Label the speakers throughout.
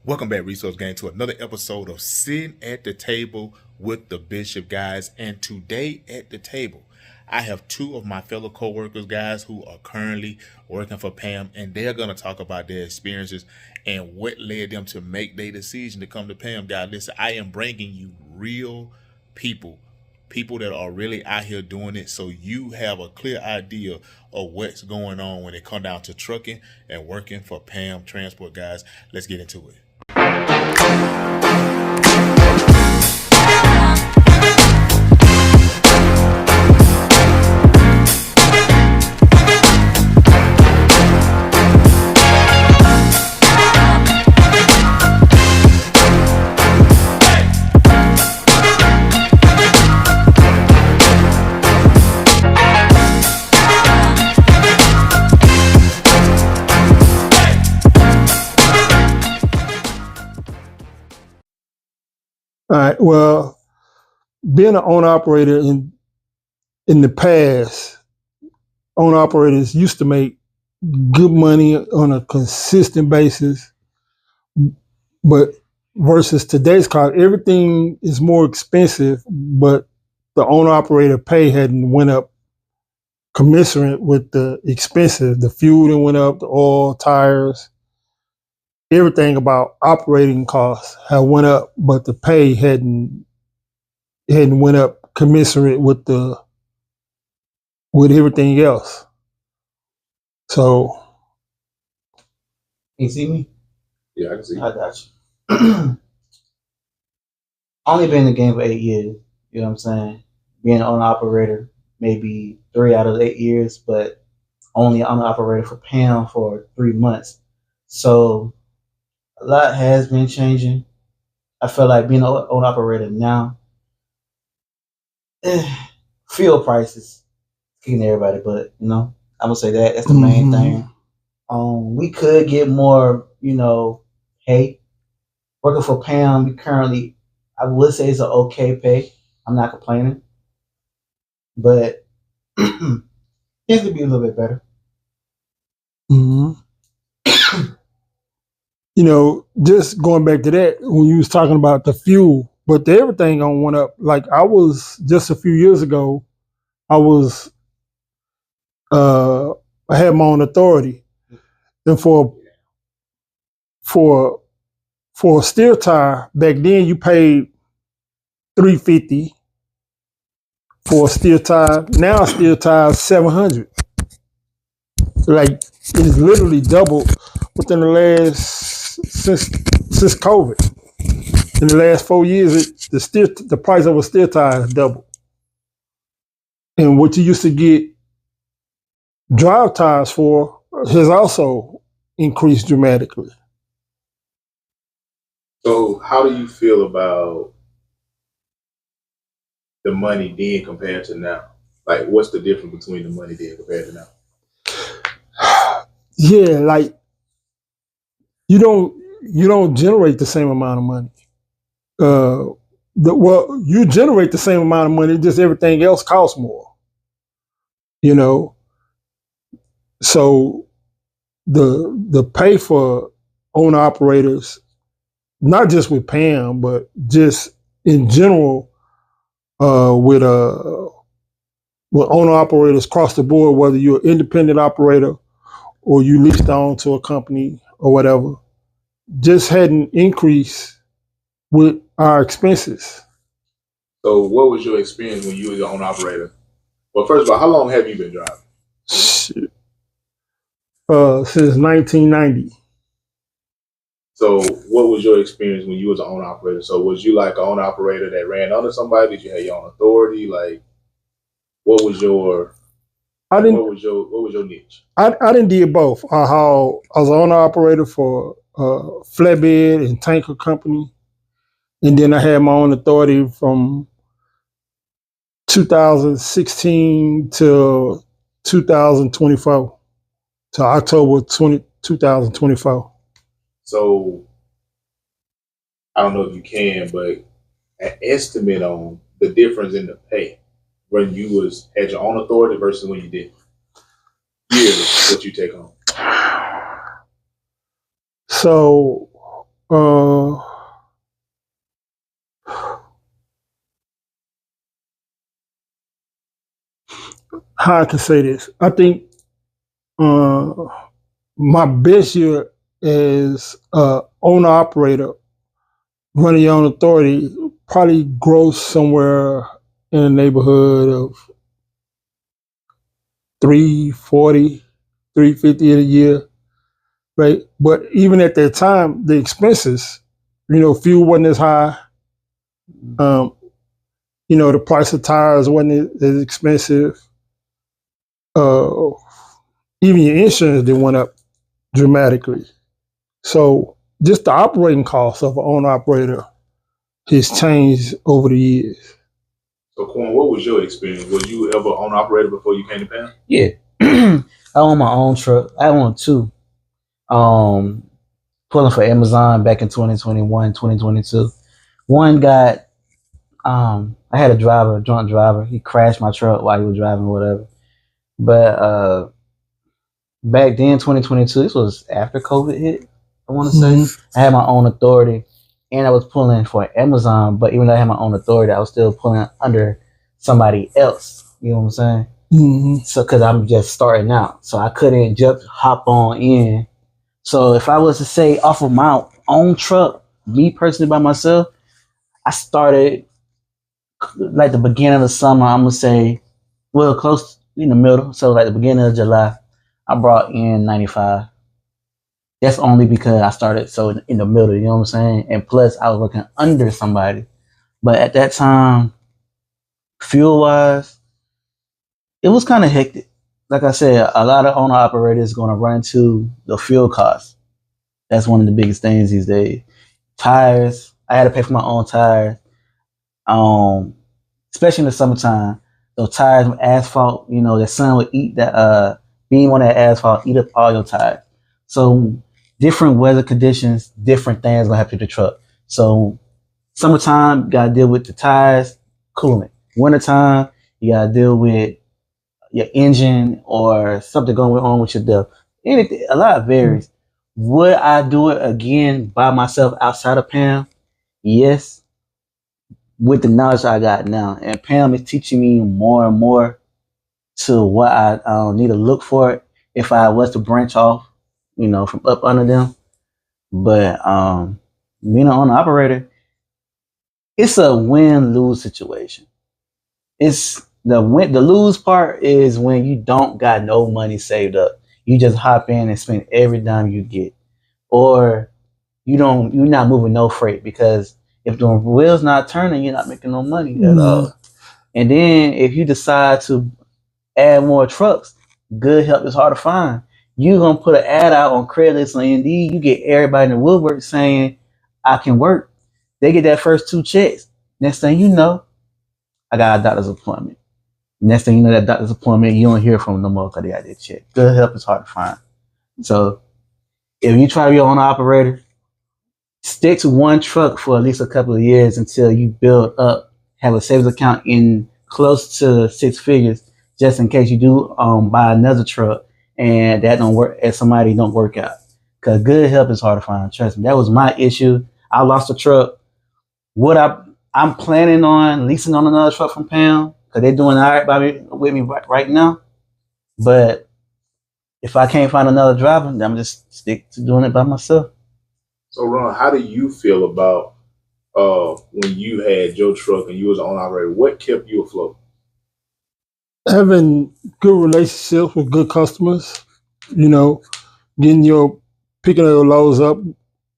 Speaker 1: Welcome back, Resource Gang, to another episode of Sitting at the Table with the Bishop, guys. And today at the table, I have two of my fellow co-workers, guys, who are currently working for PAM, and they're going to talk about their experiences and what led them to make their decision to come to PAM. Guys, listen, I am bringing you real people, people that are really out here doing it, so you have a clear idea of what's going on when it comes down to trucking and working for PAM Transport, guys. Let's get into it.
Speaker 2: All right. Well, being an owner operator in the past, owner operators used to make good money on a consistent basis, but versus today's car, everything is more expensive, but the owner operator pay hadn't went up commensurate with the expenses. The fuel didn't went up, the oil, tires, everything about operating costs had went up, but the pay hadn't went up commensurate with everything else. So,
Speaker 3: You see me?
Speaker 1: Yeah, I can see.
Speaker 3: I got you. Only been in the game for 8 years. You know what I'm saying? Being an owner operator, maybe 3 out of 8 years, but only owner operator for PAM for 3 months. So a lot has been changing. I feel like being an owner operator now, fuel prices kicking everybody, but I'm gonna say that's the main thing. We could get more, pay. Working for PAM, we currently, I would say it's an okay pay. I'm not complaining, but it needs to be a little bit better.
Speaker 2: just going back to that, when you was talking about the fuel, but everything on went up. Like I was just a few years ago, I was I had my own authority, and for for a steel tire back then you paid $350 for a steel tire. Now a steel tire is $700. Like it's literally doubled within the last since COVID. In the last 4 years, the price of a steel tire has doubled. And what you used to get drive tires for has also increased dramatically.
Speaker 1: So, how do you feel about the money then compared to now? Like, what's the difference between the money then compared to now?
Speaker 2: Yeah, like you don't generate the same amount of money. You generate the same amount of money, just everything else costs more. You know, so the pay for owner operators, not just with PAM, but just in general, with owner operators across the board, whether you're an independent operator or you leased on to a company or whatever, just hadn't increased with our expenses.
Speaker 1: So, what was your experience when you were your own operator? Well, first of all, how long have you been driving?
Speaker 2: Shit. Since 1990.
Speaker 1: So, what was your experience when you was an owner operator? So, was you like an owner operator that ran under somebody? Did you have your own authority? Like, what was your
Speaker 2: I didn't.
Speaker 1: what was your niche?
Speaker 2: I didn't do both. I was an owner operator for flatbed and tanker company, and then I had my own authority from 2016 to 2024, to October 2024.
Speaker 1: So, I don't know if you can, but an estimate on the difference in the pay when you had your own authority versus when you did yearly, what you take home.
Speaker 2: So uh, how I can say this. I think uh, my best year as owner operator running your own authority probably gross somewhere in the neighborhood of 340, 350 a year, right? But even at that time, the expenses, fuel wasn't as high. Um, the price of tires wasn't as expensive. Uh, Even your insurance did went up dramatically. So just the operating cost of an owner operator has changed over the years.
Speaker 1: So, Quan, what was your experience? Was you ever owner operator before you came to PAM?
Speaker 3: Yeah. I own my own truck. I own two. Pulling for Amazon back in 2021, 2022. One got I had a drunk driver. He crashed my truck while he was driving, whatever. But back then, 2022, this was after COVID hit, I want to say. I had my own authority and I was pulling for Amazon, but even though I had my own authority, I was still pulling under somebody else. You know what I'm saying?
Speaker 2: Mm-hmm.
Speaker 3: So, because I'm just starting out. So I couldn't just hop on in. So if I was to say off of my own truck, me personally by myself, I started like the beginning of the summer, I'm going to say, well, close in the middle. So like the beginning of July, I brought in 95. That's only because I started so in the middle, you know what I'm saying? And plus I was working under somebody. But at that time, fuel wise, it was kind of hectic. Like I said, a lot of owner operators going to run into the fuel costs. That's one of the biggest things these days. Tires, I had to pay for my own tires. Especially in the summertime, those tires with asphalt, the sun would eat that beam on that asphalt, eat up all your tires. So different weather conditions, different things gonna happen to the truck. So summertime, you gotta deal with the tires, coolant. Wintertime, you gotta deal with your engine or something going on with your DEF. Anything, a lot varies. Would I do it again by myself outside of PAM? Yes, with the knowledge I got now. And PAM is teaching me more and more to what I need to look for if I was to branch off, from up under them. But being an owner operator, it's a win-lose situation. It's the lose part is when you don't got no money saved up. You just hop in and spend every dime you get. Or you're not moving no freight because if the wheel's not turning, you're not making no money at all. And then if you decide to add more trucks, good help is hard to find. You're gonna put an ad out on Craigslist or Indeed, you get everybody in the woodwork saying, I can work. They get that first 2 checks. Next thing you know, I got a doctor's appointment. Next thing you know, that doctor's appointment, you don't hear from them no more because they got that check. Good help is hard to find. So if you try to be your own operator, stick to one truck for at least a couple of years until you build up, have a savings account in close to 6 figures, just in case you do buy another truck and that don't work, and somebody don't work out. Because good help is hard to find. Trust me, that was my issue. I lost a truck. I'm planning on leasing on another truck from PAM because they're doing all right with me right now. But if I can't find another driver, then I'm just stick to doing it by myself.
Speaker 1: So, Ron, how do you feel about when you had your truck and you was the owner operator? What kept you afloat?
Speaker 2: Having good relationships with good customers, picking your loads up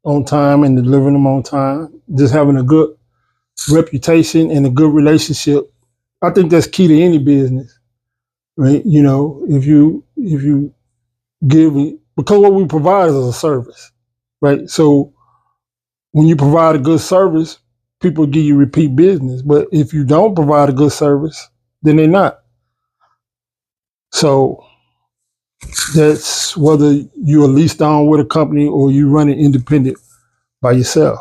Speaker 2: on time and delivering them on time. Just having a good reputation and a good relationship. I think that's key to any business, right? If you give because what we provide is a service, right? So when you provide a good service, people give you repeat business. But if you don't provide a good service, then they're not. So that's whether you're leased on with a company or you run it independent by yourself.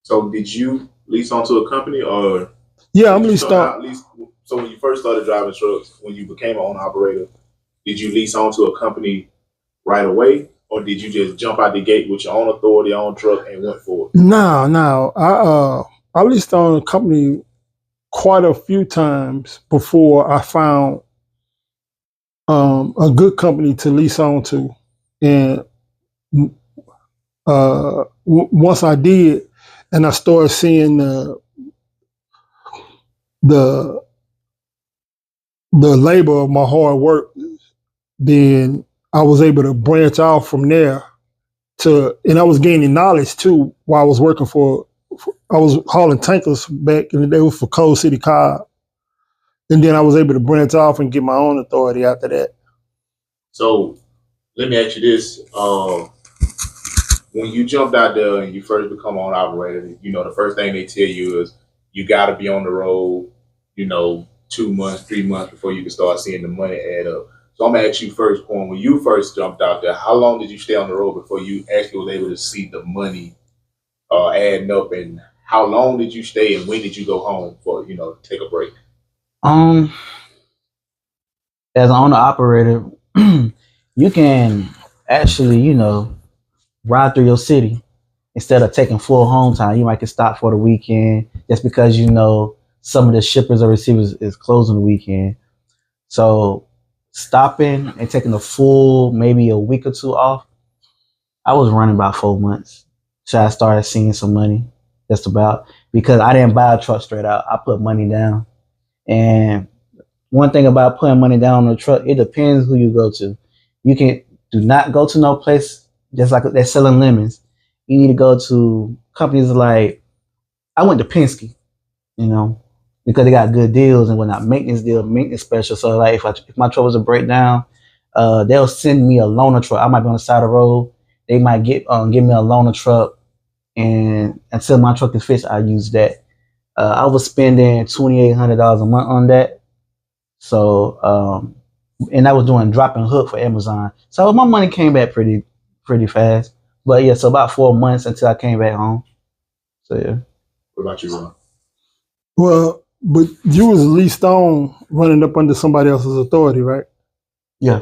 Speaker 1: So did you lease onto a company or?
Speaker 2: Yeah, I'm leased on.
Speaker 1: So when you first started driving trucks, when you became an owner operator, did you lease onto a company right away? or did you just jump out the gate with your own authority, own truck, and went for it?
Speaker 2: No. I leased on a company quite a few times before I found a good company to lease on to, and once I did, and I started seeing the the labor of my hard work, then I was able to branch off from there and I was gaining knowledge too while I was working I was hauling tankers back in the day for Coal City Cobb. And then I was able to branch off and get my own authority after that.
Speaker 1: So let me ask you this. When you jumped out there and you first become owner operator, the first thing they tell you is you got to be on the road, 2 months, 3 months before you can start seeing the money add up. So I'm going to ask you first, Quan, when you first jumped out there, how long did you stay on the road before you actually was able to see the money adding up? And how long did you stay and when did you go home for, take a break?
Speaker 3: As an owner operator, you can actually, ride through your city instead of taking full home time. You might get stopped for the weekend just because some of the shippers or receivers is closed on the weekend. So stopping and taking a full maybe a week or two off, I was running about 4 months. So I started seeing some money just about, because I didn't buy a truck straight out. I put money down. And one thing about putting money down on a truck, it depends who you go to. You can do not go to no place just like they're selling lemons. You need to go to companies like, I went to Penske, because they got good deals and whatnot, maintenance special. So like if my truck was a breakdown, they'll send me a loaner truck. I might be on the side of the road. They might give me a loaner truck, and until my truck is fixed, I use that. I was spending $2,800 a month on that. So, and I was doing drop and hook for Amazon. So my money came back pretty fast. But yeah, so about 4 months until I came back home. So yeah.
Speaker 1: What about you, Ron?
Speaker 2: Well, but you was leased on running up under somebody else's authority, right?
Speaker 3: Yeah.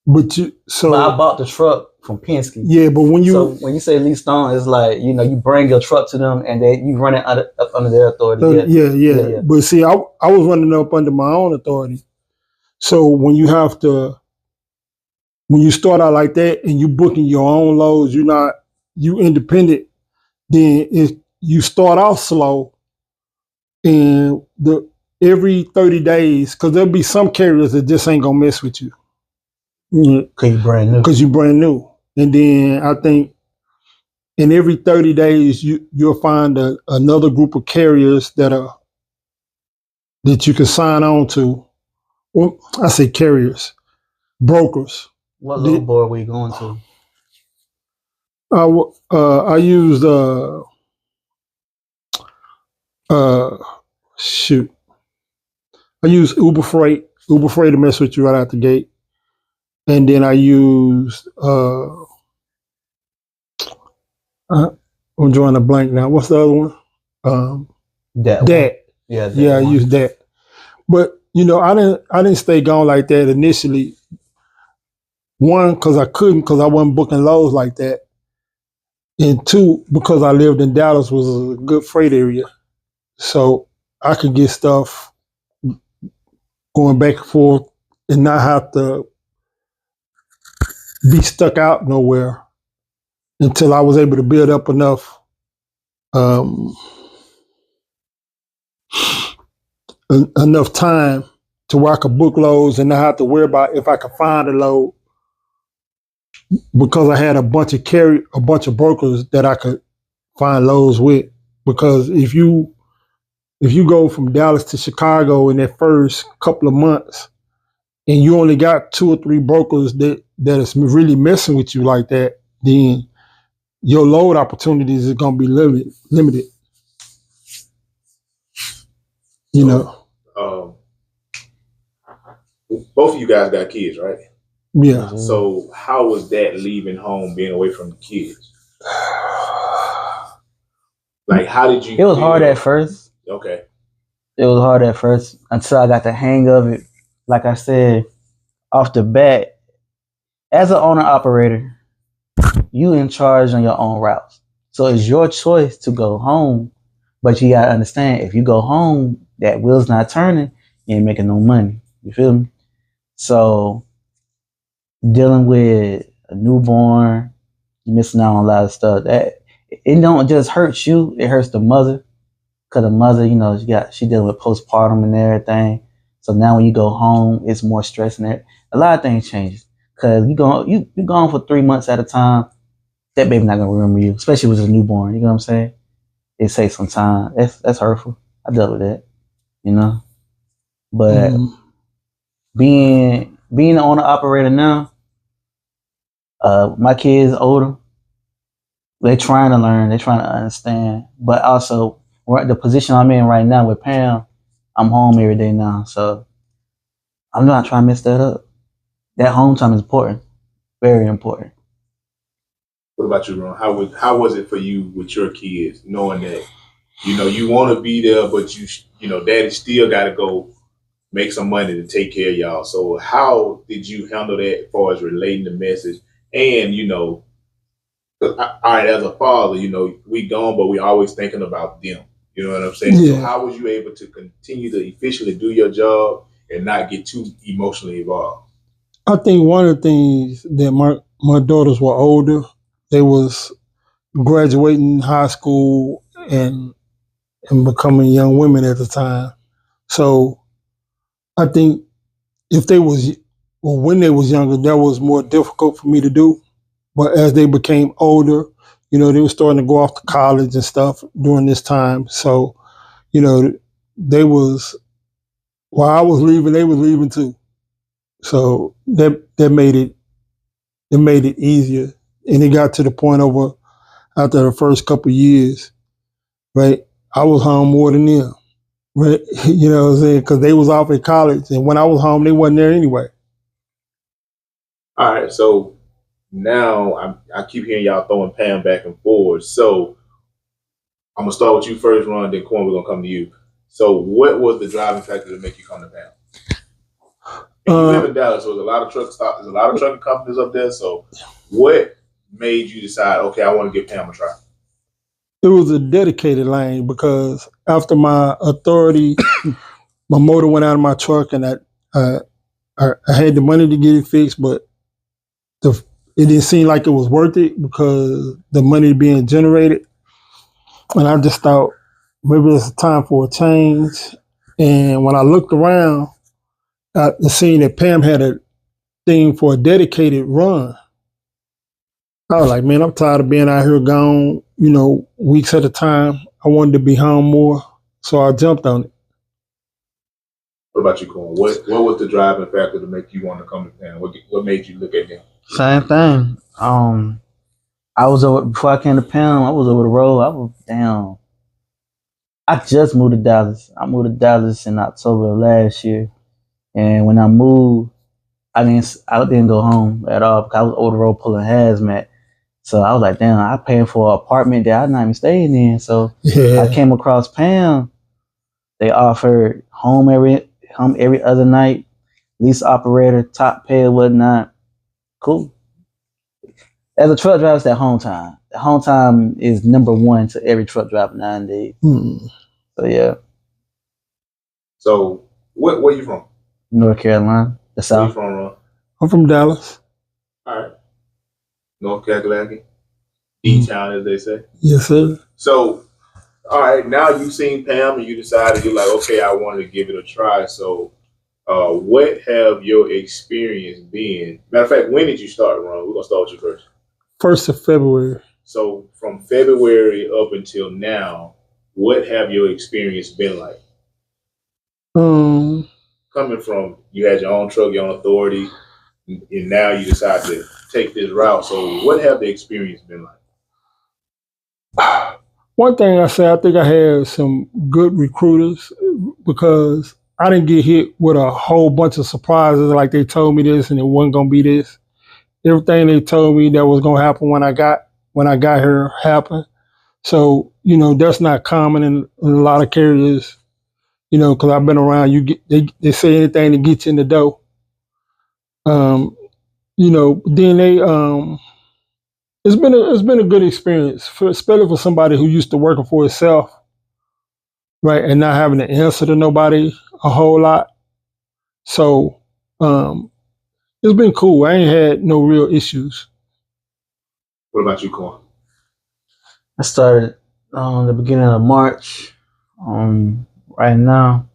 Speaker 2: But
Speaker 3: I bought the truck from Penske.
Speaker 2: Yeah, but when
Speaker 3: you say leased on, it's like, you bring your truck to them and you run it up under their authority.
Speaker 2: Yeah. But see, I was running up under my own authority. So when you start out like that and you booking your own loads, you independent, then you start off slow, and every 30 days, because there'll be some carriers that just ain't gonna mess with you.
Speaker 3: Because
Speaker 2: you're brand new. And then I think in every 30 days, you'll find another group of carriers that you can sign on to. Well, I say carriers, brokers.
Speaker 3: What load board were you going to?
Speaker 2: I used I used Uber Freight to mess with you right out the gate, and then I used I'm drawing a blank now. What's the other one?
Speaker 3: That. Yeah,
Speaker 2: I used that. But I didn't stay gone like that initially. One, because I couldn't, because I wasn't booking loads like that, and two, because I lived in Dallas, was a good freight area, so I could get stuff going back and forth and not have to be stuck out nowhere until I was able to build up enough enough time to where I could book loads and not have to worry about if I could find a load, because I had a bunch of brokers that I could find loads with. Because if you go from Dallas to Chicago in that first couple of months and you only got 2 or 3 brokers that is really messing with you like that, then your load opportunities is going to be limited.
Speaker 1: Both of you guys got kids, right?
Speaker 2: Yeah.
Speaker 1: So how was that leaving home, being away from the kids? Like, how did you?
Speaker 3: It was hard at first.
Speaker 1: Okay.
Speaker 3: It was hard at first until I got the hang of it. Like I said, off the bat, as an owner operator, you in charge on your own routes. So it's your choice to go home, but you gotta understand if you go home, that wheel's not turning, you ain't making no money. You feel me? So dealing with a newborn, you missing out on a lot of stuff. That it don't just hurt you, it hurts the mother. Cause the mother, she dealing with postpartum and everything. So now when you go home, it's more stress and that. A lot of things changes. Cause you gone for 3 months at a time. That baby not gonna remember you, especially with a newborn. You know what I'm saying? It takes some time. That's hurtful. I dealt with that, you know. But being the owner operator now, my kids older. They're trying to learn. They're trying to understand. But also, the position I'm in right now with Pam, I'm home every day now, so I'm not trying to mess that up. That home time is important, very important.
Speaker 1: What about you, Ron? How was it for you with your kids, knowing that you want to be there, but daddy still got to go make some money to take care of y'all. So how did you handle that as far as relating the message? And all right, as a father, we gone, but we always thinking about them. You know what I'm saying?
Speaker 2: Yeah.
Speaker 1: So how was you able to continue to efficiently do your job and not get too emotionally involved?
Speaker 2: I think one of the things that my daughters were older, they was graduating high school and becoming young women at the time. So I think if they was when they was younger, that was more difficult for me to do. But as they became older, they were starting to go off to college and stuff during this time. So, they was while I was leaving, they was leaving too. So that made it easier. And it got to the point over after the first couple of years, right? I was home more than them, right? You know what I'm saying? Because they was off at college, and when I was home, they wasn't there anyway.
Speaker 1: All right, so now I keep hearing y'all throwing Pam back and forth. So I'm gonna start with you first, Ron. Then Quan, we're gonna come to you. So what was the driving factor to make you come to Pam? And you live in Dallas, so there's a lot of truck stops. There's a lot of trucking companies up there. So what made you decide? Okay, I want to give Pam a try.
Speaker 2: It was a dedicated lane because after my authority, my motor went out of my truck, and I had the money to get it fixed, but it didn't seem like it was worth it because the money being generated. And I just thought maybe it's time for a change. And when I looked around, I seen that Pam had a thing for a dedicated run. I was like, man, I'm tired of being out here gone, weeks at a time. I wanted to be home more, so I jumped on it.
Speaker 1: What about you, Quan? What was the driving factor to make you want to come to Pam? What made you look at them?
Speaker 3: Same thing. I was over before I came to Pam. I was over the road. I was down. I just moved to Dallas. I moved to Dallas in October of last year, and when I moved, I didn't go home at all because I was over the road pulling hazmat. So I was like, damn, I paying for an apartment that I'm not even staying in. So I came across Pam. They offered home every other night, lease operator, top pay, whatnot. Cool. As a truck driver, it's that home time. The home time is number one to every truck driver nowadays. So yeah.
Speaker 1: So where you from?
Speaker 3: North Carolina, the South.
Speaker 1: Where you from, Ron?
Speaker 2: I'm from Dallas.
Speaker 1: All right. North Carolina, D-Town, as they say.
Speaker 2: Yes, sir.
Speaker 1: So, all right, now you've seen Pam and you decided you're like, okay, I wanted to give it a try. So, what have your experience been? Matter of fact, when did you start, Ron? We're going to start with you first.
Speaker 2: 1st of February.
Speaker 1: So, from February up until now, what have your experience been like? Coming from, you had your own truck, your own authority, and now you decide to take this route. So what have the experience been like?
Speaker 2: One thing I say, I think I had some good recruiters because I didn't get hit with a whole bunch of surprises like they told me this and it wasn't going to be this. Everything they told me that was going to happen when I got here happened. So, that's not common in a lot of carriers, because I've been around. They say anything to get you in the door. Then it's been a good experience, especially for somebody who used to working for himself, right, and not having to answer to nobody a whole lot. So um, it's been cool. I ain't had no real issues.
Speaker 1: What about you, Corn?
Speaker 3: I started the beginning of March. Right now,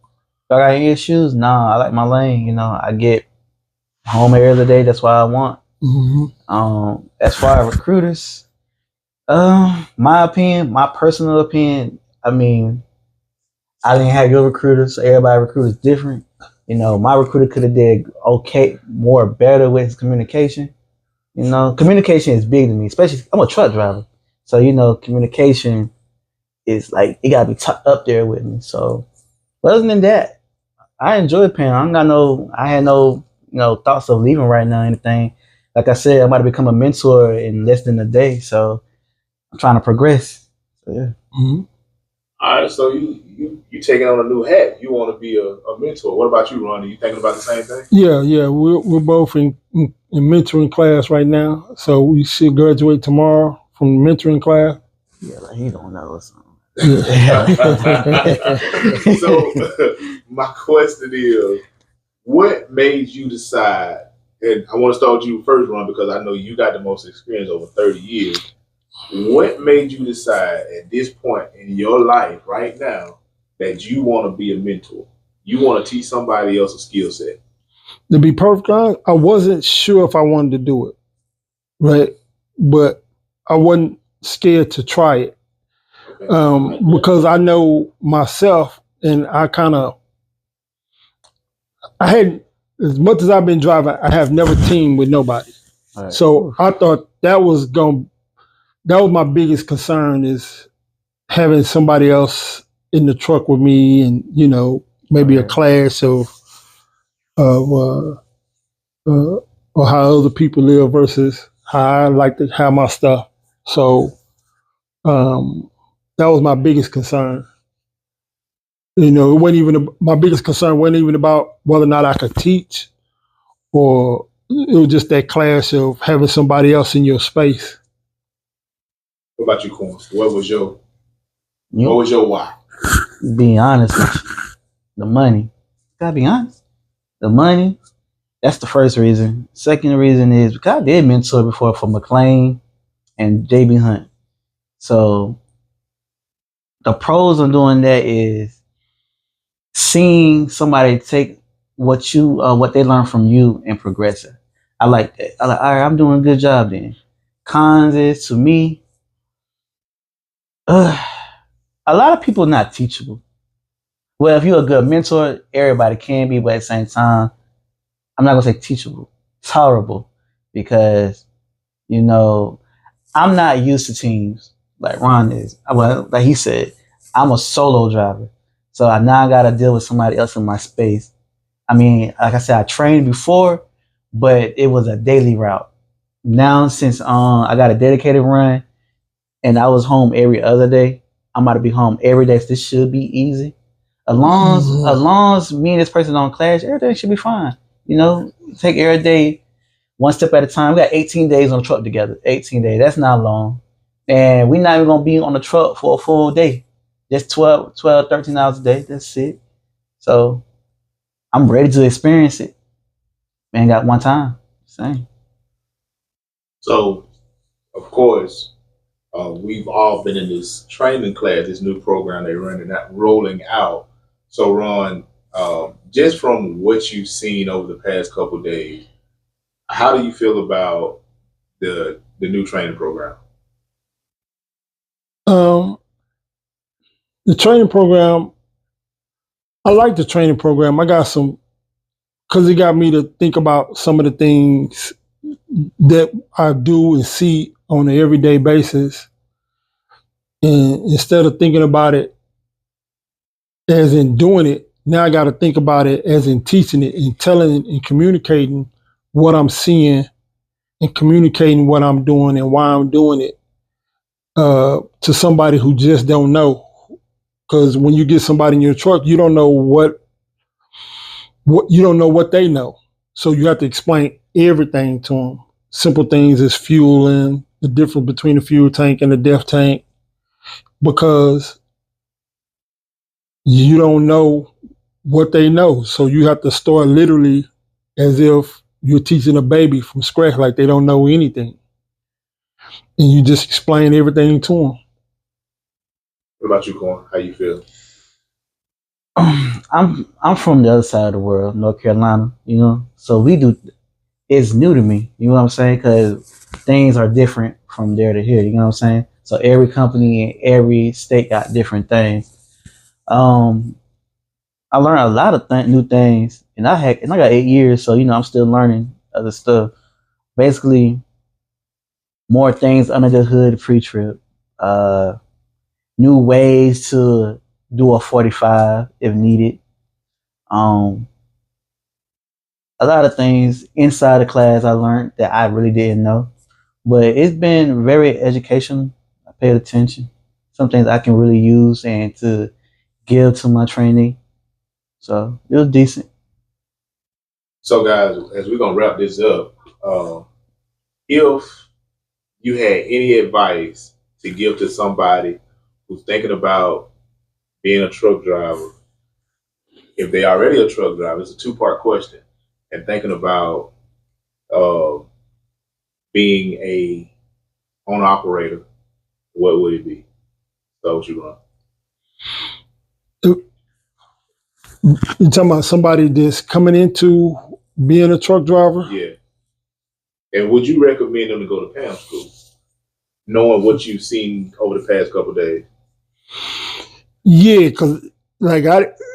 Speaker 3: if I got any issues? Nah, I like my lane. I get home every other day. That's what I want. As far as recruiters, my opinion, my personal opinion. I mean, I didn't have your recruiter, so everybody recruiter is different. My recruiter could have did okay, more better with his communication. Communication is big to me, especially I'm a truck driver, so communication is like it gotta be up there with me. So, but other than that, I enjoyed PAM. I had no thoughts of leaving right now. Or anything. Like I said, I'm about to become a mentor in less than a day, so I'm trying to progress. So, yeah.
Speaker 2: Mm-hmm.
Speaker 1: All right, so you taking on a new hat. You want to be a mentor. What about you, Ronnie? You thinking about the same thing?
Speaker 2: Yeah. We're both in mentoring class right now, so we should graduate tomorrow from the mentoring class.
Speaker 3: Yeah, like he don't know something.
Speaker 1: So my question is, what made you decide? And I want to start with you first, Ron, because I know you got the most experience over 30 years. What made you decide at this point in your life right now that you want to be a mentor? You want to teach somebody else a skill set?
Speaker 2: To be perfectly honest, I wasn't sure if I wanted to do it, right? But I wasn't scared to try it. Because I know myself, and I had, as much as I've been driving, I have never teamed with nobody. Right. So I thought that was my biggest concern, is having somebody else in the truck with me, and maybe a clash of or how other people live versus how I like to have my stuff. So that was my biggest concern. It wasn't even my biggest concern wasn't even about whether or not I could teach, or it was just that clash of having somebody else in your space.
Speaker 1: What about you, Corn? What was your why?
Speaker 3: Being honest with you, the money. Gotta be honest. The money. That's the first reason. Second reason is because I did mentor before for McLean and JB Hunt. So the pros of doing that is seeing somebody take what they learn from you and progress it. I like that. All right, I'm doing a good job then. Cons is, to me, a lot of people are not teachable. Well, if you're a good mentor, everybody can be, but at the same time, I'm not gonna say teachable, tolerable, because I'm not used to teams like Ron is. Well, like he said, I'm a solo driver, so now I gotta deal with somebody else in my space. I mean, like I said, I trained before, but it was a daily route. Now, since I got a dedicated run, and I was home every other day, I'm about to be home every day. So this should be easy. As long as me and this person don't clash, everything should be fine. Take every day one step at a time. We got 18 days on the truck together. 18 days. That's not long. And we're not even going to be on the truck for a full day. Just 12, 13 hours a day. That's it. So I'm ready to experience it. Man, got one time. Same.
Speaker 1: So, of course, we've all been in this training class, this new program they're rolling out. So, Ron, just from what you've seen over the past couple of days, how do you feel about the new training program?
Speaker 2: The training program, I like the training program. I got some, because it got me to think about some of the things that I do and see on an everyday basis. And instead of thinking about it as in doing it, now I got to think about it as in teaching it and telling and communicating what I'm seeing and communicating what I'm doing and why I'm doing it to somebody who just don't know. Because when you get somebody in your truck, you don't know what you don't know what they know. So you have to explain everything to them. Simple things as fueling, the difference between the fuel tank and the def tank, because you don't know what they know. So you have to start literally as if you're teaching a baby from scratch, like they don't know anything. And you just explain everything to them.
Speaker 1: What about you, Corn? How you feel?
Speaker 3: I'm from the other side of the world, North Carolina, you know. So we do. It's new to me, you know what I'm saying? Because things are different from there to here, you know what I'm saying? So every company in every state got different things. I learned a lot of new things, and I got 8 years, so you know I'm still learning other stuff. Basically, more things under the hood pre-trip, uh, new ways to do a 45 if needed. Um, a lot of things inside the class I learned that I really didn't know, but it's been very educational. I paid attention. Some things I can really use and to give to my trainee. So it was decent.
Speaker 1: So, guys, as we're gonna wrap this up, if you had any advice to give to somebody who's thinking about being a truck driver, if they already a truck driver, it's a two-part question, and thinking about uh, being a owner operator, what would it be? So, what you run?
Speaker 2: You're talking about somebody that's coming into being a truck driver?
Speaker 1: Yeah. And would you recommend them to go to PAM school, knowing what you've seen over the past couple of days?
Speaker 2: Yeah, because like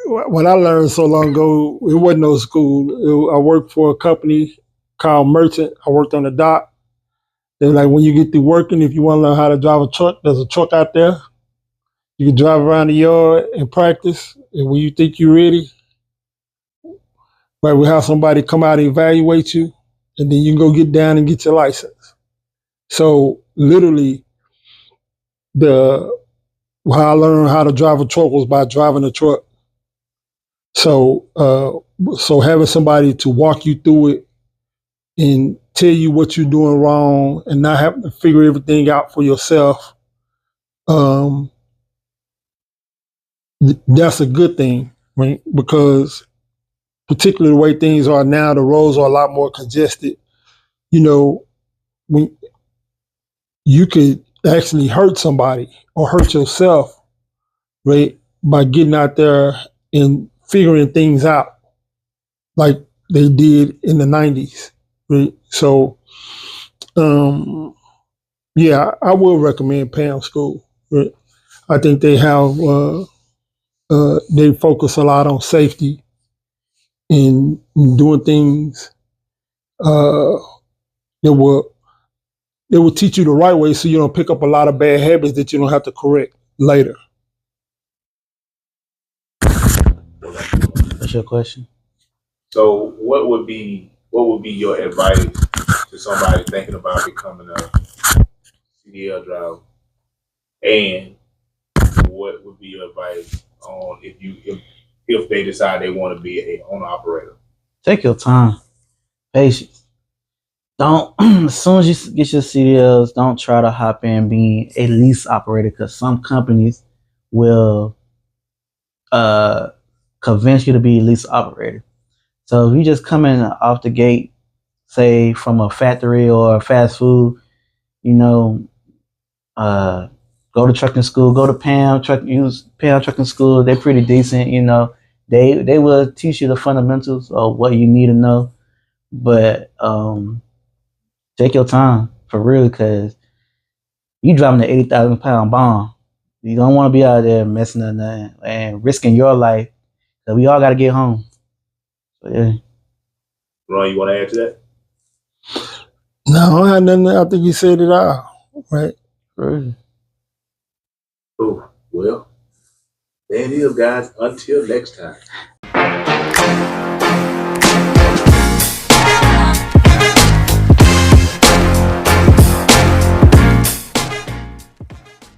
Speaker 2: when I learned so long ago, it wasn't no school. I worked for a company called Merchant. I worked on the dock. They were like, when you get through working, if you want to learn how to drive a truck, there's a truck out there. You can drive around the yard and practice. And when you think you're ready, right, we have somebody come out and evaluate you, and then you can go get down and get your license. So literally, how I learned how to drive a truck was by driving a truck. So having somebody to walk you through it and tell you what you're doing wrong and not having to figure everything out for yourself, that's a good thing, right? Because particularly the way things are now, the roads are a lot more congested. You know, when you could actually hurt somebody or hurt yourself, right, by getting out there and figuring things out like they did in the 90s, right? So, yeah, I will recommend PAM School. Right? I think they have they focus a lot on safety and doing things uh, that will teach you the right way, so you don't pick up a lot of bad habits that you don't have to correct later.
Speaker 3: What's your question?
Speaker 1: So, what would be your advice to somebody thinking about becoming a CDL driver, and what would be your advice on if they decide they want to be a owner operator?
Speaker 3: Take your time, patience. Don't as soon as you get your CDLs, don't try to hop in being a lease operator, because some companies will uh convince you to be a lease operator. So if you just come in off the gate, say from a factory or fast food, you know, uh, go to trucking school, go to PAM trucking school. They're pretty decent, you know. They will teach you the fundamentals of what you need to know, but take your time for real, because you driving an 80,000 pound bomb. You don't want to be out there messing up nothing and risking your life. So we all got to get home. So yeah.
Speaker 1: Ron, you want to add to that?
Speaker 2: No, I had nothing. I think you said it all, right?
Speaker 3: Really.
Speaker 1: Oh, well, there it is, guys. Until next time.